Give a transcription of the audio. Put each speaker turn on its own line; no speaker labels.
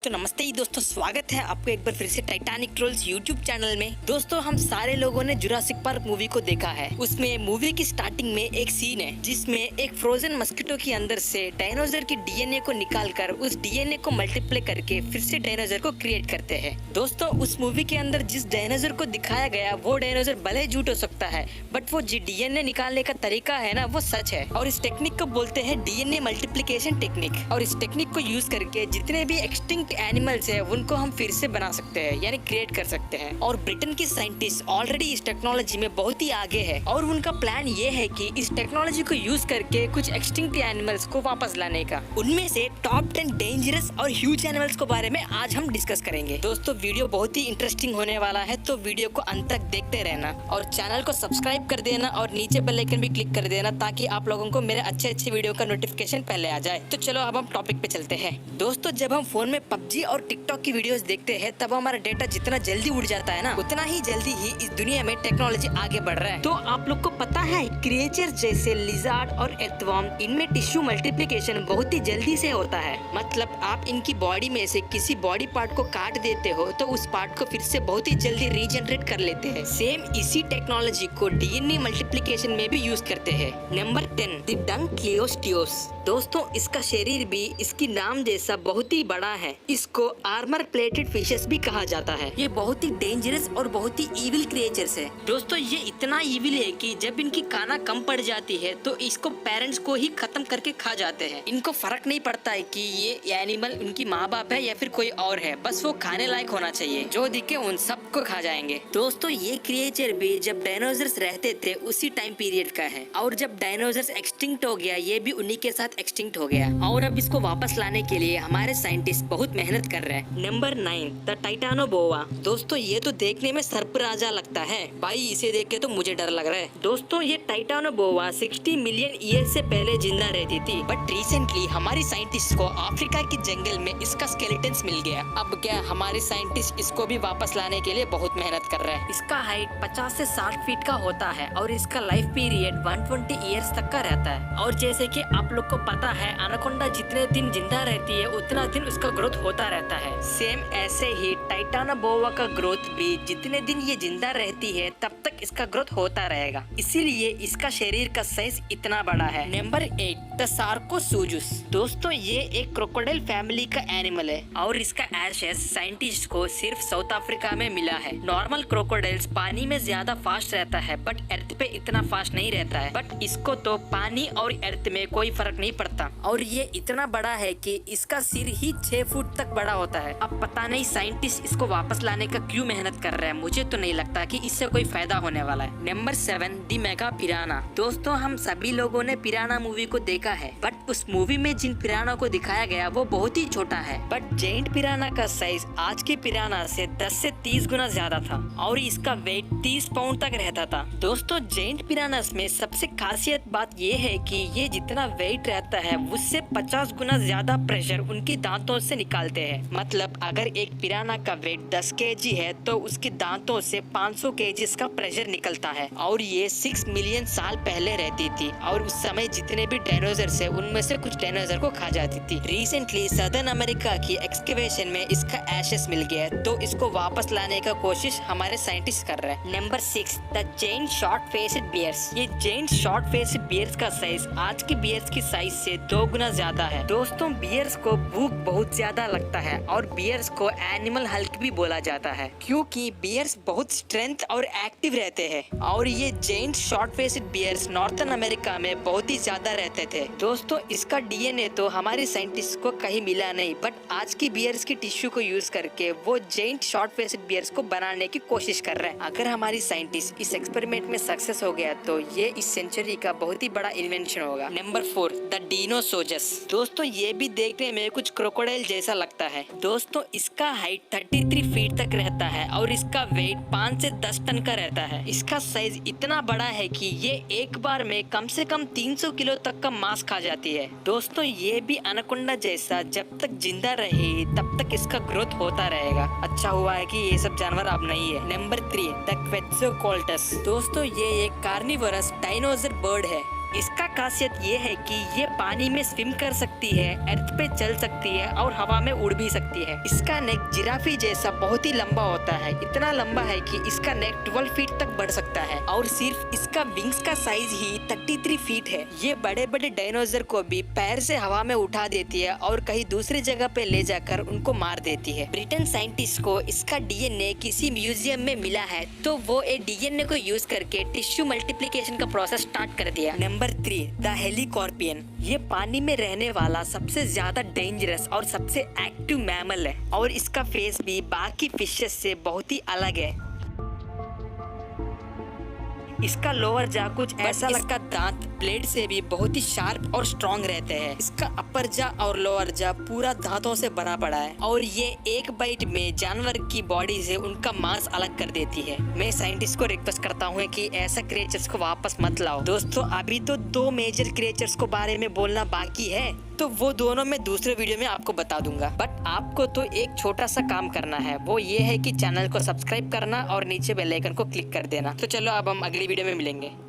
तो नमस्ते ही दोस्तों, स्वागत है आपको एक बार फिर से टाइटैनिक ट्रोल्स यूट्यूब चैनल में। दोस्तों, हम सारे लोगों ने जुरासिक पार्क मूवी को देखा है। उसमें मूवी की स्टार्टिंग में एक सीन है जिसमें एक फ्रोजन मस्कीटो के अंदर से डायनासोर की डीएनए को निकालकर उस डीएनए को मल्टीप्लाई करके फिर से डायनासोर को क्रिएट करते हैं। दोस्तों, उस मूवी के अंदर जिस डायनासोर को दिखाया गया वो डायनासोर भले झूठ हो सकता है, बट वो डीएनए निकालने का तरीका है ना, वो सच है। और इस टेक्निक को बोलते हैं डीएनए मल्टीप्लिकेशन टेक्निक। और इस टेक्निक को यूज करके जितने भी एक्सटिंक्ट एनिमल्स है उनको हम फिर से बना सकते हैं, यानी क्रिएट कर सकते हैं। और ब्रिटेन के साइंटिस्ट ऑलरेडी इस टेक्नोलॉजी में बहुत ही आगे है और उनका प्लान ये है कि इस टेक्नोलॉजी को यूज करके कुछ एक्सटिंक्ट एनिमल्स को वापस लाने का। उनमें से टॉप 10 डेंजरस और ह्यूज एनिमल्स के बारे में आज हम डिस्कस करेंगे। दोस्तों, वीडियो बहुत ही इंटरेस्टिंग होने वाला है, तो वीडियो को अंत तक देखते रहना और चैनल को सब्सक्राइब कर देना और नीचे बेल आइकन भी क्लिक कर देना ताकि आप लोगों को मेरे अच्छे वीडियो का नोटिफिकेशन पहले आ जाए। तो चलो अब हम टॉपिक पे चलते हैं। दोस्तों, जब हम फोन में पबजी और टिकटॉक की वीडियोस देखते हैं तब हमारा डेटा जितना जल्दी उड़ जाता है ना, उतना ही जल्दी ही इस दुनिया में टेक्नोलॉजी आगे बढ़ रहा है। तो आप लोग को पता है, क्रिएचर जैसे लिजार्ड और एर्थवर्म, इनमें टिश्यू मल्टीप्लिकेशन बहुत ही जल्दी से होता है। मतलब आप इनकी बॉडी में से किसी बॉडी पार्ट को काट देते हो तो उस पार्ट को फिर से बहुत ही जल्दी रीजनरेट कर लेते हैं। सेम इसी टेक्नोलॉजी को डीएनए मल्टीप्लिकेशन में भी यूज करते हैं। Number 10, the dunkleosteus. दोस्तों, इसका शरीर भी इसकी नाम जैसा बहुत ही बड़ा है। इसको आर्मर प्लेटेड फिशेस भी कहा जाता है। ये बहुत ही डेंजरस और बहुत ही इविल क्रिएचर्स है। दोस्तों, ये इतना इविल है कि जब इनकी खाना कम पड़ जाती है तो इसको पेरेंट्स को ही खत्म करके खा जाते हैं। इनको फर्क नहीं पड़ता है कि ये एनिमल उनकी माँ बाप है या फिर कोई और है, बस वो खाने लायक होना चाहिए। जो दिखे उन सबको खा जाएंगे। दोस्तों, ये क्रिएचर भी जब डायनासोर्स रहते थे उसी टाइम पीरियड का है और जब डायनासोर्स एक्सटिंक्ट हो गया ये भी उन्हीं के साथ एक्सटिंक्ट हो गया और अब इसको वापस लाने के लिए हमारे साइंटिस्ट बहुत मेहनत कर रहे हैं। Number 9, the titanoboa. दोस्तों, ये तो देखने में सर्पराजा लगता है भाई, इसे देख के तो मुझे डर लग रहा है। दोस्तों, ये टाइटानोबोआ 60 मिलियन ईयर से पहले जिंदा रहती थी, बट रिसेंटली हमारी साइंटिस्ट को अफ्रीका के जंगल में इसका स्केलेटन्स मिल गया। अब क्या हमारे साइंटिस्ट इसको भी वापस लाने के लिए बहुत मेहनत कर रहे हैं। इसका हाइट 50 से 60 फीट का होता है और इसका लाइफ पीरियड 120 ईयर्स तक का रहता है। और जैसे कि आप लोग को पता है, एनाकोंडा जितने दिन जिंदा रहती है उतना दिन उसका ग्रोथ होता रहता है। सेम ऐसे ही टाइटानोबोआ का ग्रोथ भी जितने दिन ये जिंदा रहती है तब तक इसका ग्रोथ होता रहेगा, इसीलिए इसका शरीर का साइज इतना बड़ा है। Number 8, the sarcosuchus. दोस्तों, ये एक क्रोकोडाइल फैमिली का एनिमल है और इसका एशेस साइंटिस्ट को सिर्फ साउथ अफ्रीका में मिला है। नॉर्मल क्रोकोडाइल्स पानी में ज्यादा फास्ट रहता है बट अर्थ पे इतना फास्ट नहीं रहता है, बट इसको तो पानी और अर्थ में कोई फर्क नहीं पड़ता और ये इतना बड़ा है कि इसका सिर ही 6 फुट तक बड़ा होता है। अब पता नहीं साइंटिस्ट इसको वापस लाने का क्यों मेहनत कर रहे हैं, मुझे तो नहीं लगता कि इससे कोई फायदा होने वाला है। नंबर 7, दी मेगा पिराना। दोस्तों, हम सभी लोगों ने पिराना मूवी को देखा है, बट उस मूवी में जिन पिराना को दिखाया गया वो बहुत ही छोटा है, बट जेंट पिराना का साइज आज के पिराना से 10 से 30 गुना ज्यादा था और इसका वेट 30 पाउंड तक रहता था। दोस्तों, जेंट पिरानास में सबसे खासियत बात ये है कि ये जितना वेट रहता है उससे 50 गुना ज्यादा प्रेशर उनके दांतों से निकालते हैं। मतलब अगर एक पिराना का वेट 10 केजी है तो उसके दांतों से 500 केजी का प्रेशर निकलता है और ये 6 मिलियन साल पहले रहती थी और उस समय जितने भी डायनासोर है उनमें से कुछ डायनासोर को खा जाती थी। रिसेंटली सदर्न अमेरिका की एक्सकेवेशन में इसका एशेस मिल गया तो इसको वापस लाने का कोशिश हमारे साइंटिस्ट कर रहे हैं। Number 6, the giant short faced bears. ये जेंट शॉर्ट फेस्ड बियर्स का साइज आज के बियर्स की साइज से 2 गुना ज्यादा है। दोस्तों, बियर्स को भूख बहुत ज्यादा लगता है और बियर्स को एनिमल हल्क भी बोला जाता है क्योंकि बियर्स बहुत स्ट्रेंथ और एक्टिव रहते हैं और ये giant short faced bears northern America में बहुत ही ज्यादा रहते थे। दोस्तों, इसका डीएनए तो हमारे साइंटिस्ट को कहीं मिला नहीं, बट आज की बियर्स की टिश्यू को यूज करके वो जेंट शॉर्ट फेस्ड बियर्स को बनाने की कोशिश कर रहे हैं। अगर हमारी साइंटिस्ट इस एक्सपेरिमेंट में सक्सेस हो गया तो ये इस सेंचुरी का बहुत ही बड़ा इन्वेंशन होगा। Number 4, the deinosuchus. दोस्तों, ये भी देखने में कुछ क्रोकोडाइल जैसा लगता है। दोस्तों, इसका हाइट 33 फीट तक रहता है और इसका वेट 5 से 10 टन का रहता है। इसका साइज इतना बड़ा है कि ये एक बार में कम से कम 300 किलो तक का मांस खा जाती है। दोस्तों, ये भी एनाकोंडा जैसा जब तक जिंदा रहे तब तक इसका ग्रोथ होता रहेगा। अच्छा हुआ है कि ये सब जानवर अब नहीं है। Number 3, the quetzalcoatlus. दोस्तों, ये एक कार्निवोरस डायनासोर बर्ड है इसका खासियत ये है कि ये पानी में स्विम कर सकती है, अर्थ पे चल सकती है और हवा में उड़ भी सकती है। इसका नेक जिराफी जैसा बहुत ही लंबा होता है, इतना लंबा है कि इसका नेक 12 फीट तक बढ़ सकता है और सिर्फ इसका विंग्स का साइज ही 33 फीट है। ये बड़े बड़े डायनासोर को भी पैर से हवा में उठा देती है और कहीं दूसरी जगह पे ले जाकर उनको मार देती है। ब्रिटेन साइंटिस्ट को इसका डीएनए किसी म्यूजियम में मिला है, तो वो ये डीएनए को यूज करके टिश्यू मल्टीप्लिकेशन का प्रोसेस स्टार्ट कर दिया। Number 3, the helicoprion. ये पानी में रहने वाला सबसे ज्यादा डेंजरस और सबसे एक्टिव मैमल है और इसका फेस भी बाकी फिशेस से बहुत ही अलग है। इसका लोअर जा कुछ ऐसा लगता, दांत ब्लेड से भी बहुत ही शार्प और स्ट्रॉन्ग रहते हैं। इसका अपर जा और लोअर जा पूरा दांतों से भरा पड़ा है और ये एक बाइट में जानवर की बॉडी से उनका मांस अलग कर देती है। मैं साइंटिस्ट को रिक्वेस्ट करता हूँ कि ऐसा क्रिएचर्स को वापस मत लाओ। दोस्तों, अभी तो 2 मेजर क्रिएचर्स को बारे में बोलना बाकी है, तो वो दोनों मैं दूसरे वीडियो में आपको बता दूंगा। बट आपको तो एक छोटा सा काम करना है, वो ये है कि चैनल को सब्सक्राइब करना और नीचे बेल आइकन को क्लिक कर देना। तो चलो अब हम अगली वीडियो में मिलेंगे।